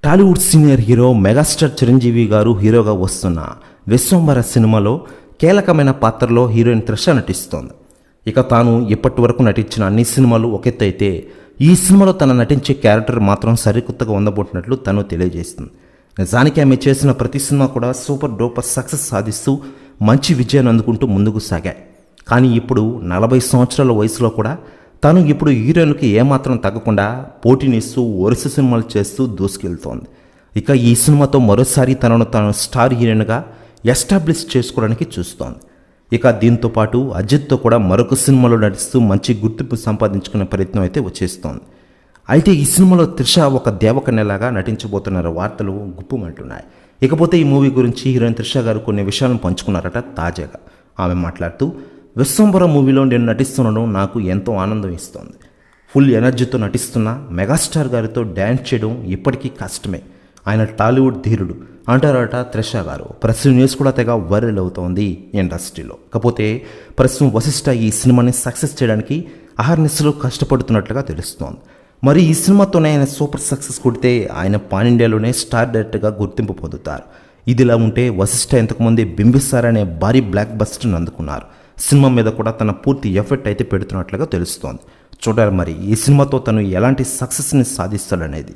Tollywood senior hero megastar Chiranjeevi గారు హీరోగా వస్తున్న విశ్వంబర సినిమాలో కీలకమైన పాత్రలో హీరోయిన్ త్రిష నటిస్తోంది. ఇక తాను ఇప్పటి వరకు నటించిన అన్ని సినిమాలు ఒక ఎత్తు అయితే ఈ సినిమాలో తన నటించే క్యారెక్టర్ మాత్రం సరికొత్తగా ఉండబోతున్నట్లు తను తెలియజేస్తుంది. నిజానికి ఆమె చేసిన ప్రతి సినిమా కూడా సూపర్ డూపర్ సక్సెస్ సాధిస్తూ మంచి విజయాన్ని అందుకుంటూ ముందుకు సాగాయి. కానీ ఇప్పుడు 40 సంవత్సరాల వయసులో కూడా తను ఇప్పుడు హీరోయిన్కి ఏమాత్రం తగ్గకుండా పోటీనిస్తూ వరుస సినిమాలు చేస్తూ దూసుకెళ్తోంది. ఇక ఈ సినిమాతో మరోసారి తనను తాను స్టార్ హీరోయిన్గా ఎస్టాబ్లిష్ చేసుకోవడానికి చూస్తోంది. ఇక దీంతో పాటు అజిత్తో కూడా మరొక సినిమాలో నటిస్తూ మంచి గుర్తింపు సంపాదించుకునే ప్రయత్నం అయితే వచ్చేస్తోంది. అయితే ఈ సినిమాలో త్రిష ఒక దేవకన్యలాగా నటించబోతున్న వార్తలు గుప్పుమంటున్నాయి. ఇకపోతే ఈ మూవీ గురించి హీరోయిన్ త్రిష గారు కొన్ని విషయాలను పంచుకున్నారట. తాజాగా ఆమె మాట్లాడుతూ, విశ్వంబర మూవీలో నేను నటిస్తున్నాను, నాకు ఎంతో ఆనందం ఇస్తోంది. ఫుల్ ఎనర్జీతో నటిస్తున్న మెగాస్టార్ గారితో డ్యాన్స్ చేయడం ఇప్పటికీ కష్టమే. ఆయన టాలీవుడ్ ధీరుడు అంటారట త్రిష గారు. ప్రస్తుతం న్యూస్ కూడా తెగ వైరల్ అవుతోంది ఇండస్ట్రీలో. కాకపోతే ప్రస్తుతం వశిష్ఠ ఈ సినిమాని సక్సెస్ చేయడానికి అహర్నిశలు కష్టపడుతున్నట్లుగా తెలుస్తోంది. మరి ఈ సినిమాతోనే ఆయన సూపర్ సక్సెస్ కొడితే ఆయన పాన్ ఇండియాలోనే స్టార్ డైరెక్టర్గా గుర్తింపు పొందుతారు. ఇదిలా ఉంటే వశిష్ఠ ఇంతకుముందే బింబిసార్ అనే భారీ బ్లాక్ బస్టర్ని అందుకున్నారు. సినిమా మీద కూడా తన పూర్తి ఎఫర్ట్ అయితే పెడుతున్నట్లుగా తెలుస్తోంది. చూడాలి మరి ఈ సినిమాతో తను ఎలాంటి సక్సెస్ని సాధిస్తాడనేది.